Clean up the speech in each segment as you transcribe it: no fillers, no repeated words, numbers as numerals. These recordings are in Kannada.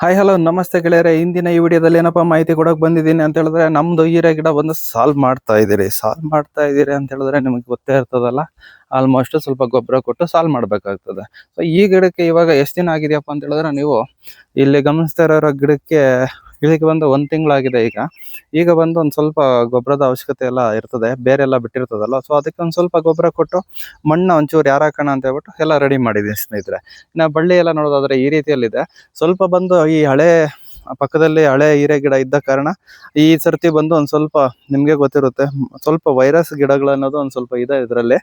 ಹಾಯ್ ಹಲೋ ನಮಸ್ತೆ ಗೆಳೆಯರೆ. ಇಂದಿನ ಈ ವಿಡಿಯೋದಲ್ಲಿ ಏನಪ್ಪಾ ಮಾಹಿತಿ ಕೊಡಕ್ ಬಂದಿದ್ದೀನಿ ಅಂತ ಹೇಳಿದ್ರೆ, ನಮ್ದು ಹೀರೆ ಗಿಡ ಬಂದು ಸಾಲ್ವ್ ಮಾಡ್ತಾ ಇದೀರಿ ಅಂತ ಹೇಳಿದ್ರೆ ನಿಮಗೆ ಗೊತ್ತೇ ಇರ್ತದಲ್ಲ. ಆಲ್ಮೋಸ್ಟ್ ಸ್ವಲ್ಪ ಗೊಬ್ಬರ ಕೊಟ್ಟು ಸಾಲ್ವ್ ಮಾಡ್ಬೇಕಾಗ್ತದೆ. ಸೊ ಈ ಗಿಡಕ್ಕೆ ಇವಾಗ ಎಷ್ಟು ದಿನ ಆಗಿದೆಯಪ್ಪ ಅಂತ ಹೇಳಿದ್ರೆ, ನೀವು ಇಲ್ಲಿ ಗಮನಿಸ್ತಾ ಇರೋ ಗಿಡಕ್ಕೆ ಇದಕ್ಕೆ ಬಂದು 1 ತಿಂಗಳಾಗಿದೆ. ಈಗ ಬಂದು ಒಂದು ಸ್ವಲ್ಪ ಗೊಬ್ಬರದ ಅವಶ್ಯಕತೆ ಎಲ್ಲ ಇರ್ತದೆ, ಬೇರೆ ಎಲ್ಲ ಬಿಟ್ಟಿರ್ತದಲ್ಲ. ಸೊ ಅದಕ್ಕೆ ಒಂದು ಸ್ವಲ್ಪ ಗೊಬ್ಬರ ಕೊಟ್ಟು ಮಣ್ಣು ಒಂಚೂರು ಯಾರಾಕೋಣ ಅಂತ ಹೇಳ್ಬಿಟ್ಟು ಎಲ್ಲ ರೆಡಿ ಮಾಡಿದ್ದೀನಿ ಸ್ನೇಹಿತರೆ. ಇನ್ನು ಬಳ್ಳಿ ಎಲ್ಲ ನೋಡೋದಾದ್ರೆ ಈ ರೀತಿಯಲ್ಲಿದೆ. ಸ್ವಲ್ಪ ಬಂದು ಈ ಪಕ್ಕದಲ್ಲಿ ಹಳೆ ಹೀರೆ ಗಿಡ ಇದ್ದ ಕಾರಣ ಈ ಸರ್ತಿ ಬಂದು ಒಂದ್ ಸ್ವಲ್ಪ ನಿಮ್ಗೆ ಗೊತ್ತಿರುತ್ತೆ, ಸ್ವಲ್ಪ ವೈರಸ್ ಗಿಡಗಳು ಅನ್ನೋದು ಒಂದ್ ಸ್ವಲ್ಪ ಇದೆ ಇದರಲ್ಲಿ.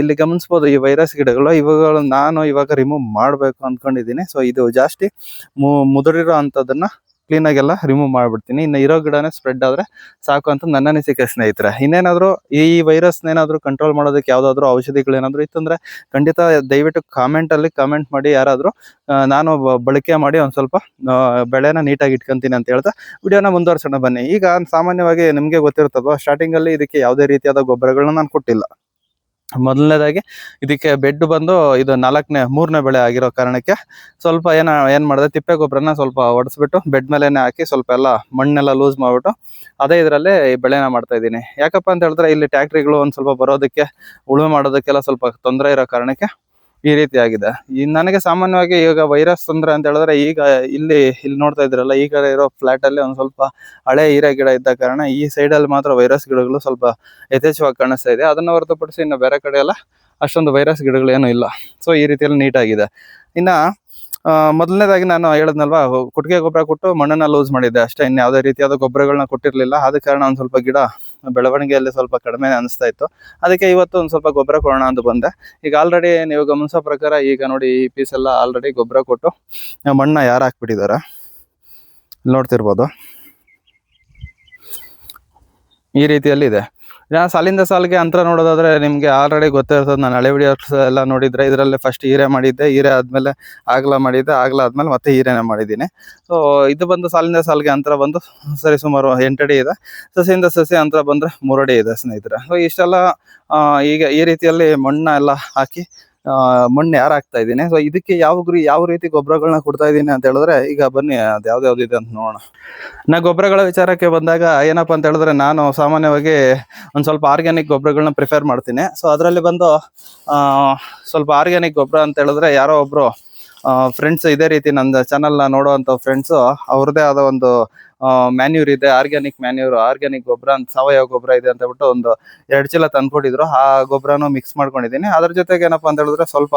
ಇಲ್ಲಿ ಗಮನಿಸ್ಬೋದು ಈ ವೈರಸ್ ಗಿಡಗಳು, ಇವುಗಳು ನಾನು ಇವಾಗ ರಿಮೂವ್ ಮಾಡ್ಬೇಕು ಅಂದ್ಕೊಂಡಿದ್ದೀನಿ. ಸೊ ಇದು ಜಾಸ್ತಿ ಮುದುರಿರೋ ಅಂತದನ್ನ ಕ್ಲೀನ್ ಆಗೆಲ್ಲ ರಿಮೂವ್ ಮಾಡ್ಬಿಡ್ತೀನಿ. ಇನ್ನು ಇರೋ ಗಿಡನೇ ಸ್ಪ್ರೆಡ್ ಆದ್ರೆ ಸಾಕು ಅಂತ ನನ್ನ ಅನಿಸಿಕೆ ಸ್ನೇಹಿತರೆ. ಇನ್ನೇನಾದ್ರೂ ಈ ವೈರಸ್ ಏನಾದ್ರು ಕಂಟ್ರೋಲ್ ಮಾಡೋದಕ್ಕೆ ಯಾವ್ದಾದ್ರು ಔಷಧಿಗಳೇನಾದ್ರು ಇತ್ತಂದ್ರೆ ಖಂಡಿತ ದಯವಿಟ್ಟು ಕಾಮೆಂಟ್ ಮಾಡಿ ಯಾರಾದ್ರೂ. ನಾನು ಬಳಕೆ ಮಾಡಿ ಒಂದ್ ಸ್ವಲ್ಪ ಬೆಳೆನ ನೀಟಾಗಿ ಇಟ್ಕೊಂತೀನಿ ಅಂತ ಹೇಳ್ತಾ ವಿಡಿಯೋನ ಮುಂದುವರ್ಸೋಣ ಬನ್ನಿ. ಈಗ ಸಾಮಾನ್ಯವಾಗಿ ನಿಮ್ಗೆ ಗೊತ್ತಿರ್ತಲ್ವಾ, ಸ್ಟಾರ್ಟಿಂಗ್ ಅಲ್ಲಿ ಇದಕ್ಕೆ ಯಾವುದೇ ರೀತಿಯಾದ ಗೊಬ್ಬರಗಳನ್ನ ನಾನು ಕೊಟ್ಟಿಲ್ಲ. ಮೊದಲನೇದಾಗಿ ಇದಕ್ಕೆ ಬೆಡ್ ಬಂದು ಇದು ಮೂರನೇ ಬೆಳೆ ಆಗಿರೋ ಕಾರಣಕ್ಕೆ ಸ್ವಲ್ಪ ಏನ್ ಮಾಡಿದೆ, ತಿಪ್ಪೆ ಗೊಬ್ಬರನ ಸ್ವಲ್ಪ ಒಡಿಸ್ಬಿಟ್ಟು ಬೆಡ್ ಮೇಲೆನೆ ಹಾಕಿ ಸ್ವಲ್ಪ ಎಲ್ಲ ಮಣ್ಣೆಲ್ಲ ಲೂಸ್ ಮಾಡ್ಬಿಟ್ಟು ಅದೇ ಇದರಲ್ಲಿ ಬೆಳೆನ ಮಾಡ್ತಾ ಇದ್ದೀನಿ. ಯಾಕಪ್ಪ ಅಂತ ಹೇಳಿದ್ರೆ, ಇಲ್ಲಿ ಟ್ಯಾಕ್ಟ್ರಿಗಳು ಒಂದ್ ಸ್ವಲ್ಪ ಬರೋದಕ್ಕೆ ಉಳುಮೆ ಮಾಡೋದಕ್ಕೆಲ್ಲ ಸ್ವಲ್ಪ ತೊಂದರೆ ಇರೋ ಕಾರಣಕ್ಕೆ ಈ ರೀತಿ ಆಗಿದೆ. ನನಗೆ ಸಾಮಾನ್ಯವಾಗಿ ಈಗ ವೈರಸ್ ತೊಂದರೆ ಅಂತ ಹೇಳಿದ್ರೆ, ಇಲ್ಲಿ ನೋಡ್ತಾ ಇದ್ರಲ್ಲ, ಈಗ ಇರೋ ಫ್ಲಾಟ್ ಅಲ್ಲಿ ಒಂದ್ ಸ್ವಲ್ಪ ಹಳೆ ಹೀರೆ ಗಿಡ ಇದ್ದ ಕಾರಣ ಈ ಸೈಡ್ ಅಲ್ಲಿ ಮಾತ್ರ ವೈರಸ್ ಗಿಡಗಳು ಸ್ವಲ್ಪ ಯಥೇಚ್ಛವಾಗಿ ಕಾಣಿಸ್ತಾ ಇದೆ. ಅದನ್ನ ಹೊರತುಪಡಿಸಿ ಇನ್ನು ಬೇರೆ ಕಡೆ ಎಲ್ಲ ಅಷ್ಟೊಂದು ವೈರಸ್ ಗಿಡಗಳು ಏನೂ ಇಲ್ಲ. ಸೊ ಈ ರೀತಿಯಲ್ಲಿ ನೀಟಾಗಿದೆ. ಇನ್ನ ಮೊದಲನೇದಾಗಿ ನಾನು ಹೇಳದ್ನಲ್ವಾ, ಕೊಟ್ಟಿಗೆ ಗೊಬ್ಬರ ಕೊಟ್ಟು ಮಣ್ಣನ್ನ ಲೂಸ್ ಮಾಡಿದ್ದೆ ಅಷ್ಟೇ, ಇನ್ನು ಯಾವುದೇ ರೀತಿಯಾದ ಗೊಬ್ಬರಗಳನ್ನ ಕೊಟ್ಟಿರ್ಲಿಲ್ಲ. ಆದ ಕಾರಣ ಒಂದ್ ಸ್ವಲ್ಪ ಗಿಡ ಬೆಳವಣಿಗೆಯಲ್ಲಿ ಸ್ವಲ್ಪ ಕಡಿಮೆ ಅನಿಸ್ತಾ ಇತ್ತು. ಅದಕ್ಕೆ ಇವತ್ತು ಒಂದ್ ಸ್ವಲ್ಪ ಗೊಬ್ಬರ ಕೊಡೋಣ ಅಂತ ಬಂದೆ. ಈಗ ಆಲ್ರೆಡಿ ನೀವು ಗಮನಿಸೋ ಪ್ರಕಾರ ಈಗ ನೋಡಿ, ಈ ಪೀಸ್ ಎಲ್ಲ ಆಲ್ರೆಡಿ ಗೊಬ್ಬರ ಕೊಟ್ಟು ಮಣ್ಣ ಯಾರು ಹಾಕ್ಬಿಟ್ಟಿದ್ದಾರೆ ನೋಡ್ತಿರ್ಬೋದು. ಈ ರೀತಿಯಲ್ಲಿ ಇದೆ. ಸಾಲಿಂದ ಸಾಲಿಗೆ ಅಂತರ ನೋಡೋದಾದ್ರೆ ನಿಮ್ಗೆ ಆಲ್ರೆಡಿ ಗೊತ್ತಿರ್ತದೆ. ನಾನು ಹಳೆ ವಿಡಿಯೋಸ್ ಎಲ್ಲ ನೋಡಿದ್ರೆ ಇದರಲ್ಲಿ ಫಸ್ಟ್ ಹೀರೆ ಮಾಡಿದ್ದೆ, ಹೀರೆ ಆದ್ಮೇಲೆ ಆಗ್ಲ ಮಾಡಿದ್ದೆ, ಆಗ್ಲ ಆದ್ಮೇಲೆ ಮತ್ತೆ ಹೀರೆನೆ ಮಾಡಿದ್ದೀನಿ. ಸೊ ಇದು ಬಂದು ಸಾಲಿಂದ ಸಾಲಿಗೆ ಅಂತರ ಬಂದು ಸರಿ ಸುಮಾರು 8 ಅಡಿ ಇದೆ. ಸಸಿಯಿಂದ ಸಸಿ ಅಂತರ ಬಂದ್ರೆ 3 ಅಡಿ ಇದೆ ಸ್ನೇಹಿತರೆ. ಸೊ ಇಷ್ಟೆಲ್ಲ ಈಗ ಈ ರೀತಿಯಲ್ಲಿ ಮಣ್ಣ ಎಲ್ಲ ಹಾಕಿ ಮಣ್ಣು ಹಾಕ್ತಾ ಇದ್ದೀನಿ. ಸೊ ಇದಕ್ಕೆ ಯಾವ ರೀತಿ ಗೊಬ್ಬರಗಳನ್ನ ಕೊಡ್ತಾ ಇದ್ದೀನಿ ಅಂತ ಹೇಳಿದ್ರೆ, ಈಗ ಬನ್ನಿ ಅದು ಯಾವ್ದಿದೆ ಅಂತ ನೋಡೋಣ. ಗೊಬ್ಬರಗಳ ವಿಚಾರಕ್ಕೆ ಬಂದಾಗ ಏನಪ್ಪಾ ಅಂತ ಹೇಳಿದ್ರೆ, ನಾನು ಸಾಮಾನ್ಯವಾಗಿ ಒಂದ್ ಸ್ವಲ್ಪ ಆರ್ಗ್ಯಾನಿಕ್ ಗೊಬ್ಬರಗಳನ್ನ ಪ್ರಿಫರ್ ಮಾಡ್ತೀನಿ. ಸೊ ಅದರಲ್ಲಿ ಬಂದು ಸ್ವಲ್ಪ ಆರ್ಗ್ಯಾನಿಕ್ ಗೊಬ್ಬರ ಅಂತ ಹೇಳಿದ್ರೆ, ಯಾರೋ ಒಬ್ರು ಫ್ರೆಂಡ್ಸ್ ಇದೇ ರೀತಿ ನನ್ನ ಚಾನಲ್ ನೋಡುವಂತ ಫ್ರೆಂಡ್ಸ್ ಅವ್ರದೇ ಆದ ಒಂದು ಮ್ಯಾನ್ಯೂರ್ ಇದೆ, ಆರ್ಗ್ಯಾನಿಕ್ ಗೊಬ್ಬರ ಅಂತ, ಸಾವಯವ ಗೊಬ್ಬರ ಇದೆ ಅಂತ ಹೇಳ್ಬಿಟ್ಟು ಒಂದು 2 ಚೀಲ ತಂದ್ಕೊಟ್ಟಿದ್ರು. ಆ ಗೊಬ್ಬರನು ಮಿಕ್ಸ್ ಮಾಡ್ಕೊಂಡಿದ್ದೀನಿ. ಅದ್ರ ಜೊತೆಗೆ ಏನಪ್ಪಾ ಅಂತ ಹೇಳಿದ್ರೆ, ಸ್ವಲ್ಪ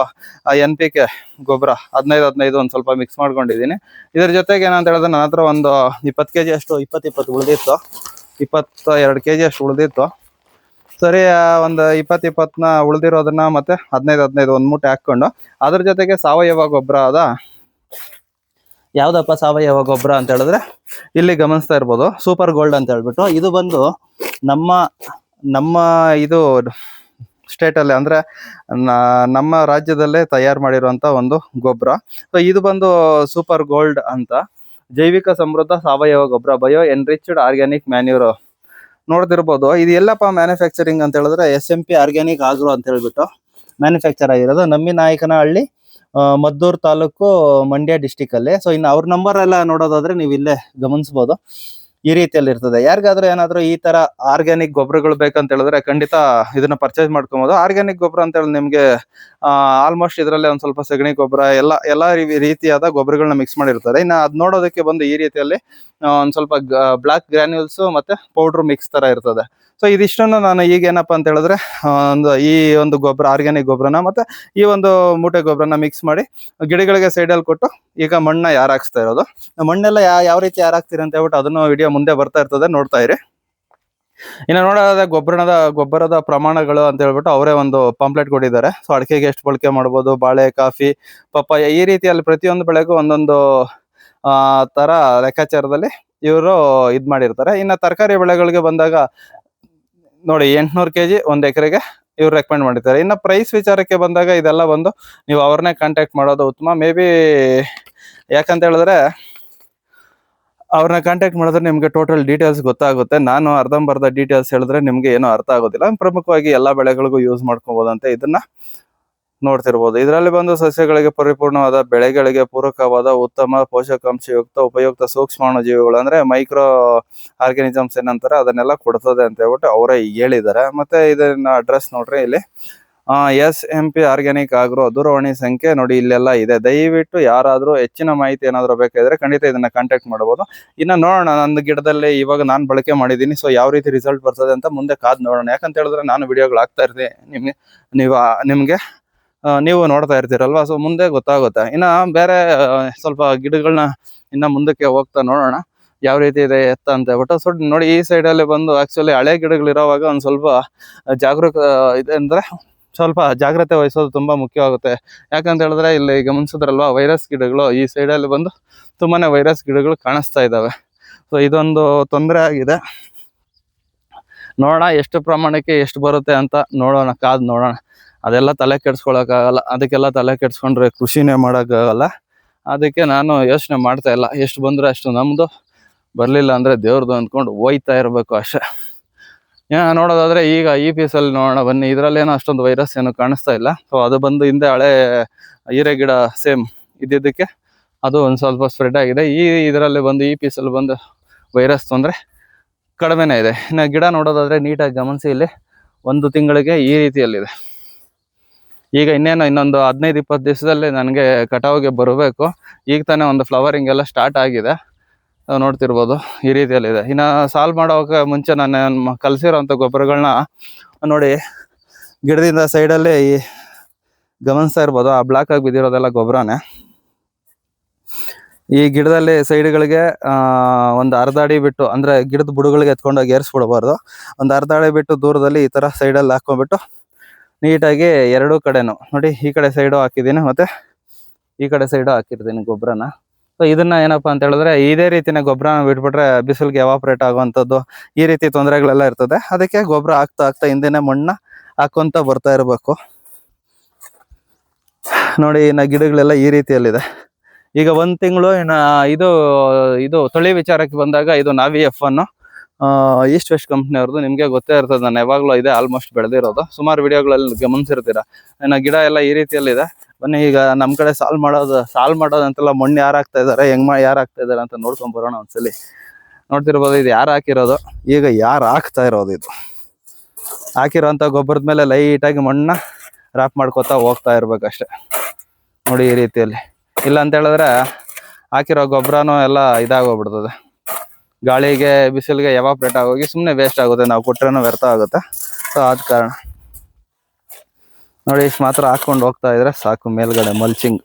NPK ಗೊಬ್ಬರ 15 ಒಂದ್ ಸ್ವಲ್ಪ ಮಿಕ್ಸ್ ಮಾಡ್ಕೊಂಡಿದ್ದೀನಿ. ಇದ್ರ ಜೊತೆಗೆ ಏನಂತ ಹೇಳಿದ್ರೆ, ನನ್ನ ಹತ್ರ ಒಂದು 20 kg ಅಷ್ಟು 20 ಉಳಿದಿತ್ತು, 22 kg ಅಷ್ಟು ಉಳಿದಿತ್ತು. ಸರಿ, ಒಂದು 20 ಉಳಿದಿರೋದನ್ನ ಮತ್ತೆ 15 ಒಂದ್ ಮೂಟೆ ಹಾಕೊಂಡು, ಅದ್ರ ಜೊತೆಗೆ ಸಾವಯವ ಗೊಬ್ಬರ ಯಾವ್ದಪ್ಪ ಸಾವಯವ ಗೊಬ್ಬರ ಅಂತ ಹೇಳಿದ್ರೆ, ಇಲ್ಲಿ ಗಮನಿಸ್ತಾ ಇರ್ಬೋದು, ಸೂಪರ್ ಗೋಲ್ಡ್ ಅಂತ ಹೇಳ್ಬಿಟ್ಟು. ಇದು ಬಂದು ನಮ್ಮ ಇದು ಸ್ಟೇಟ್ ಅಲ್ಲಿ ಅಂದ್ರೆ ನಮ್ಮ ರಾಜ್ಯದಲ್ಲೇ ತಯಾರು ಮಾಡಿರುವಂತ ಒಂದು ಗೊಬ್ಬರ. ಸೊ ಇದು ಬಂದು ಸೂಪರ್ ಗೋಲ್ಡ್ ಅಂತ, ಜೈವಿಕ ಸಮೃದ್ಧ ಸಾವಯವ ಗೊಬ್ಬರ, ಬಯೋ ಎನ್ರಿಚ್ಡ್ ಆರ್ಗ್ಯಾನಿಕ್ ಮ್ಯಾನ್ಯೂರ್. ನೋಡ್ತಿರ್ಬೋದು, ಇದು ಎಲ್ಲಪ್ಪ ಮ್ಯಾನುಫ್ಯಾಕ್ಚರಿಂಗ್ ಅಂತ ಹೇಳಿದ್ರೆ, SMP ಆರ್ಗ್ಯಾನಿಕ್ ಆಗ್ರೋ ಅಂತ ಹೇಳ್ಬಿಟ್ಟು ಮ್ಯಾನುಫ್ಯಾಕ್ಚರ್ ಆಗಿರೋದು ನಮ್ಮಿನಾಯಕನಹಳ್ಳಿ, ಮದ್ದೂರು ತಾಲೂಕು, ಮಂಡ್ಯ ಡಿಸ್ಟಿಕ್ ಅಲ್ಲಿ. ಸೊ ಇನ್ನು ಅವ್ರ ನಂಬರ್ ಎಲ್ಲ ನೋಡೋದಾದ್ರೆ ನೀವು ಇಲ್ಲೇ ಗಮನಿಸಬಹುದು. ಈ ರೀತಿಯಲ್ಲಿ ಇರ್ತದೆ. ಯಾರಿಗಾದ್ರೂ ಏನಾದ್ರು ಈ ತರ ಆರ್ಗ್ಯಾನಿಕ್ ಗೊಬ್ಬರಗಳು ಬೇಕಂತ ಹೇಳಿದ್ರೆ ಖಂಡಿತ ಇದನ್ನ ಪರ್ಚೇಸ್ ಮಾಡ್ಕೊಬಹುದು. ಆರ್ಗ್ಯಾನಿಕ್ ಗೊಬ್ಬರ ಅಂತ ಹೇಳಿ ನಿಮ್ಗೆ ಆಲ್ಮೋಸ್ಟ್ ಇದರಲ್ಲಿ ಒಂದ್ ಸ್ವಲ್ಪ ಸಗಣಿ ಗೊಬ್ಬರ ಎಲ್ಲಾ ರೀತಿಯಾದ ಗೊಬ್ಬರಗಳನ್ನ ಮಿಕ್ಸ್ ಮಾಡಿರ್ತಾರೆ. ಇನ್ನು ಅದ್ ನೋಡೋದಕ್ಕೆ ಬಂದು ಈ ರೀತಿಯಲ್ಲಿ ಒಂದ್ ಸ್ವಲ್ಪ ಬ್ಲಾಕ್ ಗ್ರಾನ್ಯೂಲ್ಸ್ ಮತ್ತೆ ಪೌಡರ್ ಮಿಕ್ಸ್ ತರ ಇರ್ತದೆ. ಸೊ ಇದಿಷ್ಟನ್ನು ನಾನು ಈಗ ಏನಪ್ಪಾ ಅಂತ ಹೇಳಿದ್ರೆ, ಈ ಒಂದು ಗೊಬ್ಬರ, ಆರ್ಗ್ಯಾನಿಕ್ ಗೊಬ್ಬರನ ಮತ್ತೆ ಈ ಒಂದು ಮೂಟೆ ಗೊಬ್ಬರನ ಮಿಕ್ಸ್ ಮಾಡಿ ಗಿಡಗಳಿಗೆ ಸೈಡಲ್ಲಿ ಕೊಟ್ಟು ಈಗ ಮಣ್ಣ ಹಾಕ್ಸ್ತಾ ಇರೋದು. ಮಣ್ಣೆಲ್ಲ ಯಾವ ರೀತಿ ಹಾಕ್ತೀರಿ ಅಂತ ಹೇಳ್ಬಿಟ್ಟು ಅದನ್ನು ವಿಡಿಯೋ ಮುಂದೆ ಬರ್ತಾ ಇರ್ತದೆ, ನೋಡ್ತಾ ಇರಿ. ಇನ್ನು ನೋಡೋದ ಗೊಬ್ಬರದ ಪ್ರಮಾಣಗಳು ಅಂತ ಹೇಳ್ಬಿಟ್ಟು ಅವರೇ ಒಂದು ಪಾಂಪ್ಲೆಟ್ ಕೊಟ್ಟಿದ್ದಾರೆ. ಸೊ ಅಡಿಕೆಗೆ ಎಷ್ಟು ಬಳಕೆ ಮಾಡ್ಬೋದು, ಬಾಳೆ, ಕಾಫಿ, ಪಪ್ಪಾಯ, ಈ ರೀತಿಯಲ್ಲಿ ಪ್ರತಿಯೊಂದು ಬೆಳೆಗೂ ಒಂದೊಂದು ತರ ಲೆಕ್ಕಾಚಾರದಲ್ಲಿ ಇವರು ಇದ್ ಮಾಡಿರ್ತಾರೆ. ಇನ್ನು ತರಕಾರಿ ಬೆಳೆಗಳಿಗೆ ಬಂದಾಗ ನೋಡಿ, 800 kg 1 ಎಕರೆಗೆ ಇವ್ರು ರೆಕಮೆಂಡ್ ಮಾಡಿರ್ತಾರೆ. ಇನ್ನು ಪ್ರೈಸ್ ವಿಚಾರಕ್ಕೆ ಬಂದಾಗ ಇದೆಲ್ಲ ಬಂದು ನೀವು ಅವ್ರನ್ನೇ ಕಾಂಟ್ಯಾಕ್ಟ್ ಮಾಡೋದು ಉತ್ತಮ. ಮೇ ಬಿ ಯಾಕಂತ ಹೇಳಿದ್ರೆ, ಅವ್ರನ್ನ ಕಾಂಟ್ಯಾಕ್ಟ್ ಮಾಡಿದ್ರೆ ನಿಮ್ಗೆ ಟೋಟಲ್ ಡೀಟೇಲ್ಸ್ ಗೊತ್ತಾಗುತ್ತೆ. ನಾನು ಅರ್ಧಂಬರ್ಧ ಡೀಟೇಲ್ಸ್ ಹೇಳಿದ್ರೆ ನಿಮ್ಗೆ ಏನೋ ಅರ್ಥ ಆಗೋದಿಲ್ಲ. ಪ್ರಮುಖವಾಗಿ ಎಲ್ಲಾ ಬೆಳೆಗಳಿಗೂ ಯೂಸ್ ಮಾಡ್ಕೋಬಹುದಂತೆ ಇದನ್ನ. ನೋಡ್ತಿರ್ಬೋದು. ಇದರಲ್ಲಿ ಬಂದು ಸಸ್ಯಗಳಿಗೆ ಪರಿಪೂರ್ಣವಾದ ಬೆಳೆಗಳಿಗೆ ಪೂರಕವಾದ ಉತ್ತಮ ಪೋಷಕಾಂಶಯುಕ್ತ ಉಪಯುಕ್ತ ಸೂಕ್ಷ್ಮಾಣು ಜೀವಿಗಳು ಅಂದ್ರೆ ಮೈಕ್ರೋ ಆರ್ಗಾನಿಸಮ್ಸ್ ಏನಂತಾರೆ ಅದನ್ನೆಲ್ಲ ಕೊಡ್ತದೆ ಅಂತ ಹೇಳ್ಬಿಟ್ಟು ಅವರೇ ಹೇಳಿದ್ದಾರೆ. ಮತ್ತೆ ಇದನ್ನ ಅಡ್ರೆಸ್ ನೋಡ್ರಿ ಇಲ್ಲಿ SMP ಆರ್ಗ್ಯಾನಿಕ್ ಆಗ್ರೋ ದೂರವಾಣಿ ಸಂಖ್ಯೆ ನೋಡಿ ಇಲ್ಲೆಲ್ಲ ಇದೆ. ದಯವಿಟ್ಟು ಯಾರಾದ್ರೂ ಹೆಚ್ಚಿನ ಮಾಹಿತಿ ಏನಾದ್ರು ಬೇಕಾದ್ರೆ ಖಂಡಿತ ಇದನ್ನ ಕಾಂಟ್ಯಾಕ್ಟ್ ಮಾಡಬಹುದು. ಇನ್ನ ನೋಡೋಣ ನನ್ನ ಗಿಡದಲ್ಲಿ ಇವಾಗ ನಾನು ಬಳಕೆ ಮಾಡಿದ್ದೀನಿ, ಸೊ ಯಾವ ರೀತಿ ರಿಸಲ್ಟ್ ಬರ್ತದೆ ಅಂತ ಮುಂದೆ ಕಾದ್ ನೋಡೋಣ. ಯಾಕಂತ ಹೇಳಿದ್ರೆ ನಾನು ವಿಡಿಯೋಗಳು ಹಾಕ್ತಾ ಇರ್ತೀನಿ ನಿಮ್ಗೆ ನೀವು ನೋಡ್ತಾ ಇರ್ತೀರಲ್ವಾ, ಸೊ ಮುಂದೆ ಗೊತ್ತಾಗುತ್ತೆ. ಇನ್ನ ಬೇರೆ ಸ್ವಲ್ಪ ಗಿಡಗಳನ್ನ ಇನ್ನ ಮುಂದಕ್ಕೆ ಹೋಗ್ತಾ ನೋಡೋಣ ಯಾವ ರೀತಿ ಇದೆ ಎತ್ತ ಅಂತ ಹೇಳ್ಬಿಟ್ಟು. ಸೊ ನೋಡಿ ಈ ಸೈಡ್ ಅಲ್ಲಿ ಬಂದು ಆಕ್ಚುಲಿ ಹಳೆ ಗಿಡಗಳಿರೋವಾಗ ಒಂದ್ ಸ್ವಲ್ಪ ಜಾಗರೂಕ ಇದೆ ಅಂದ್ರೆ ಸ್ವಲ್ಪ ಜಾಗ್ರತೆ ವಹಿಸೋದು ತುಂಬಾ ಮುಖ್ಯವಾಗುತ್ತೆ. ಯಾಕಂತ ಹೇಳಿದ್ರೆ ಇಲ್ಲಿ ಗಮನಿಸಿದ್ರಲ್ವಾ ವೈರಸ್ ಗಿಡಗಳು ಈ ಸೈಡಲ್ಲಿ ಬಂದು ತುಂಬಾನೇ ವೈರಸ್ ಗಿಡಗಳು ಕಾಣಿಸ್ತಾ ಇದ್ದಾವೆ. ಸೊ ಇದೊಂದು ತೊಂದರೆ ಆಗಿದೆ. ನೋಡೋಣ ಎಷ್ಟು ಪ್ರಮಾಣಕ್ಕೆ ಎಷ್ಟು ಬರುತ್ತೆ ಅಂತ ನೋಡೋಣ, ಕಾದ್ ನೋಡೋಣ. ಅದೆಲ್ಲ ತಲೆ ಕೆಡ್ಸ್ಕೊಳಕ್ಕಾಗಲ್ಲ, ಅದಕ್ಕೆಲ್ಲ ತಲೆ ಕೆಡ್ಸ್ಕೊಂಡ್ರೆ ಕೃಷಿನೇ ಮಾಡೋಕ್ಕಾಗಲ್ಲ. ಅದಕ್ಕೆ ನಾನು ಯೋಚನೆ ಮಾಡ್ತಾ ಇಲ್ಲ, ಎಷ್ಟು ಬಂದ್ರೆ ಅಷ್ಟು ನಮ್ದು, ಬರ್ಲಿಲ್ಲ ಅಂದ್ರೆ ದೇವ್ರದ್ದು ಅಂದ್ಕೊಂಡು ಹೋಯ್ತಾ ಇರ್ಬೇಕು ಅಷ್ಟೇ. ನೋಡೋದಾದ್ರೆ ಈಗ ಈ ಪೀಸಲ್ಲಿ ನೋಡೋಣ ಬನ್ನಿ. ಇದರಲ್ಲಿ ಏನೋ ಅಷ್ಟೊಂದು ವೈರಸ್ ಏನು ಕಾಣಿಸ್ತಾ ಇಲ್ಲ. ಸೊ ಅದು ಬಂದು ಹಿಂದೆ ಹಳೆ ಹೀರೆ ಗಿಡ ಸೇಮ್ ಇದ್ದಿದ್ದಕ್ಕೆ ಅದು ಒಂದು ಸ್ವಲ್ಪ ಸ್ಪ್ರೆಡ್ ಆಗಿದೆ. ಇದರಲ್ಲಿ ಬಂದು ಈ ಪೀಸಲ್ಲಿ ಬಂದು ವೈರಸ್ ತೊಂದರೆ ಕಡಿಮೆನೇ ಇದೆ. ಇನ್ನು ಗಿಡ ನೋಡೋದಾದ್ರೆ ನೀಟಾಗಿ ಗಮನಿಸಿ, ಇಲ್ಲಿ 1 ತಿಂಗಳಿಗೆ ಈ ರೀತಿಯಲ್ಲಿದೆ. ಈಗ ಇನ್ನೊಂದು 15-20 ದಿವಸದಲ್ಲಿ ನನಗೆ ಕಟಾವಿಗೆ ಬರಬೇಕು. ಈಗ ತಾನೇ ಒಂದು ಫ್ಲವರಿಂಗ್ ಎಲ್ಲ ಸ್ಟಾರ್ಟ್ ಆಗಿದೆ, ನೋಡ್ತಿರ್ಬೋದು ಈ ರೀತಿಯಲ್ಲಿದೆ. ಇನ್ನು ಸಾಲ್ ಮಾಡೋಕೆ ಮುಂಚೆ ನಾನು ಕಲಸಿರೋಂಥ ಗೊಬ್ಬರಗಳನ್ನ ನೋಡಿ ಗಿಡದಿಂದ ಸೈಡಲ್ಲಿ ಗಮನಿಸ್ತಾ ಇರ್ಬೋದು. ಆ ಬ್ಲಾಕ್ ಆಗಿ ಬಿದ್ದಿರೋದೆಲ್ಲ ಗೊಬ್ಬರನೇ. ಈ ಗಿಡದಲ್ಲಿ ಸೈಡ್ಗಳಿಗೆ ಒಂದು ಅರ್ಧ ಅಡಿ ಬಿಟ್ಟು, ಅಂದ್ರೆ ಗಿಡದ ಬುಡಗಳಿಗೆ ಎತ್ಕೊಂಡೋಗಿ ಏರಿಸ್ಬಿಡ್ಬಾರ್ದು. ಒಂದು ಅರ್ಧ ಅಡಿ ಬಿಟ್ಟು ದೂರದಲ್ಲಿ ಈ ತರ ಸೈಡಲ್ಲಿ ಹಾಕೊಂಡ್ಬಿಟ್ಟು ನೀಟಾಗಿ ಎರಡೂ ಕಡೆನು ನೋಡಿ, ಈ ಕಡೆ ಸೈಡು ಹಾಕಿದ್ದೀನಿ ಮತ್ತೆ ಈ ಕಡೆ ಸೈಡು ಹಾಕಿರ್ತೀನಿ ಗೊಬ್ಬರನ. ಸೊ ಇದನ್ನ ಏನಪ್ಪಾ ಅಂತ ಹೇಳಿದ್ರೆ ಇದೇ ರೀತಿನ ಗೊಬ್ಬರನ ಬಿಟ್ಬಿಟ್ರೆ ಬಿಸಿಲಿಗೆ ಎವಾಪರೇಟ್ ಆಗುವಂಥದ್ದು ಈ ರೀತಿ ತೊಂದರೆಗಳೆಲ್ಲ ಇರ್ತದೆ. ಅದಕ್ಕೆ ಗೊಬ್ಬರ ಹಾಕ್ತಾ ಹಿಂದೆನೆ ಮಣ್ಣ ಹಾಕೊಂತ ಬರ್ತಾ ಇರಬೇಕು. ನೋಡಿ ಇನ್ನು ಗಿಡಗಳೆಲ್ಲ ಈ ರೀತಿಯಲ್ಲಿದೆ. ಈಗ 1 ತಿಂಗಳು ಇನ್ನು ಇದು ತಳಿ ವಿಚಾರಕ್ಕೆ ಬಂದಾಗ ಇದು ನಾವಿ F1 ಈಸ್ಟ್ ವೆಸ್ಟ್ ಕಂಪ್ನಿಯವ್ರದ್ದು. ನಿಮಗೆ ಗೊತ್ತೇ ಇರ್ತದೆ, ನಾನು ಯಾವಾಗಲೂ ಇದೆ ಆಲ್ಮೋಸ್ಟ್ ಬೆಳೆದಿರೋದು, ಸುಮಾರು ವಿಡಿಯೋಗಳಲ್ಲಿ ಗಮನಿಸಿರ್ತೀರ. ಇನ್ನು ಗಿಡ ಎಲ್ಲ ಈ ರೀತಿಯಲ್ಲಿದೆ. ಬನ್ನಿ ಈಗ ನಮ್ಮ ಕಡೆ ಸಾಲ್ ಮಾಡೋದಂತೆಲ್ಲ ಮಣ್ಣು ಯಾರು ಹಾಕ್ತಾ ಇದ್ದಾರೆ, ಯಾರು ಹಾಕ್ತಾ ಇದ್ದಾರೆ ಅಂತ ನೋಡ್ಕೊಂಡ್ ಬರೋಣ ಒಂದ್ಸಲಿ. ನೋಡ್ತಿರ್ಬೋದು ಇದು ಯಾರು ಹಾಕಿರೋದು, ಈಗ ಯಾರು ಹಾಕ್ತಾ ಇರೋದು. ಇದು ಹಾಕಿರೋಂಥ ಗೊಬ್ಬರದ ಮೇಲೆ ಲೈಟಾಗಿ ಮಣ್ಣನ್ನ ರ್ಯಾಪ್ ಮಾಡ್ಕೊತಾ ಹೋಗ್ತಾ ಇರ್ಬೇಕಷ್ಟೆ. ನೋಡಿ ಈ ರೀತಿಯಲ್ಲಿ. ಇಲ್ಲ ಅಂತ ಹೇಳಿದ್ರೆ ಹಾಕಿರೋ ಗೊಬ್ಬರನೂ ಎಲ್ಲ ಇದಾಗೋಗ್ಬಿಡ್ತದೆ, ಗಾಳಿಗೆ ಬಿಸಿಲಿಗೆ ಎವಾಪ್ರೇಟ್ ಆಗೋಗಿ ಸುಮ್ಮನೆ ವೇಸ್ಟ್ ಆಗುತ್ತೆ, ನಾವು ಕೊಟ್ರೇನೂ ವ್ಯರ್ಥ ಆಗುತ್ತೆ. ಸೊ ಆದ ಕಾರಣ ನೋಡಿ ಇಷ್ಟು ಮಾತ್ರ ಹಾಕೊಂಡು ಹೋಗ್ತಾ ಇದ್ರೆ ಸಾಕು. ಮೇಲ್ಗಡೆ ಮಲ್ಚಿಂಗ್.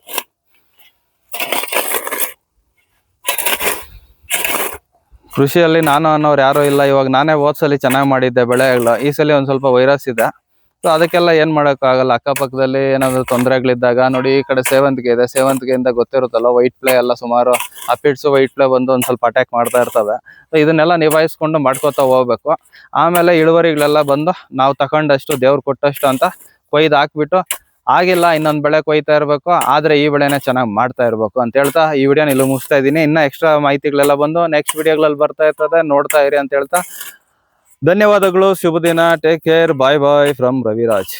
ಕೃಷಿಯಲ್ಲಿ ನಾನು ಅನ್ನೋರು ಯಾರೂ ಇಲ್ಲ. ಇವಾಗ ನಾನೇ ಹೋದ್ಸಲಿ ಚೆನ್ನಾಗಿ ಮಾಡಿದ್ದೆ ಬೆಳೆಗಳು, ಈ ಸಲ ಒಂದು ಸ್ವಲ್ಪ ವೈರಸ್ ಇದೆ. ಸೊ ಅದಕ್ಕೆಲ್ಲ ಏನು ಮಾಡೋಕ್ಕಾಗಲ್ಲ. ಅಕ್ಕಪಕ್ಕದಲ್ಲಿ ಏನಾದರೂ ತೊಂದರೆಗಳಿದ್ದಾಗ ನೋಡಿ ಈ ಕಡೆ ಸೇವಂತಿಗೆ ಇದೆ, ಸೇವಂತಿಗೆಯಿಂದ ಗೊತ್ತಿರುತ್ತಲ್ಲ ವೈಟ್ ಪ್ಲೇ ಎಲ್ಲ ಸುಮಾರು ಅಪಿಡ್ಸು ವೈಟ್ ಪ್ಲೇ ಬಂದು ಒಂದು ಸ್ವಲ್ಪ ಅಟ್ಯಾಕ್ ಮಾಡ್ತಾ ಇರ್ತವೆ. ಸೊ ಇದನ್ನೆಲ್ಲ ನಿಭಾಯಿಸ್ಕೊಂಡು ಮಾಡ್ಕೋತಾ ಹೋಗ್ಬೇಕು. ಆಮೇಲೆ ಇಳುವರಿಗಳೆಲ್ಲ ಬಂದು ನಾವು ತಗೊಂಡಷ್ಟು ದೇವ್ರು ಕೊಟ್ಟಷ್ಟು ಅಂತ ಕೊಯ್ದು ಹಾಕ್ಬಿಟ್ಟು ಆಗಿಲ್ಲ ಇನ್ನೊಂದು ಬೆಳೆ ಕೊಯ್ತಾ ಇರಬೇಕು, ಆದರೆ ಈ ಬೆಳೆನೇ ಚೆನ್ನಾಗಿ ಮಾಡ್ತಾ ಇರಬೇಕು ಅಂತ ಹೇಳ್ತಾ ಈ ವಿಡಿಯೋನ ಇಲ್ಲಿ ಮುಗಿಸ್ತಾ ಇದ್ದೀನಿ. ಇನ್ನೂ ಎಕ್ಸ್ಟ್ರಾ ಮಾಹಿತಿಗಳೆಲ್ಲ ಬಂದು ನೆಕ್ಸ್ಟ್ ವಿಡಿಯೋಗಳಲ್ಲಿ ಬರ್ತಾ ಇರ್ತದೆ, ನೋಡ್ತಾ ಇರಿ ಅಂತ ಹೇಳ್ತಾ ಧನ್ಯವಾದಗಳು. ಶುಭ ದಿನ. Take care. Bye bye from Raviraj.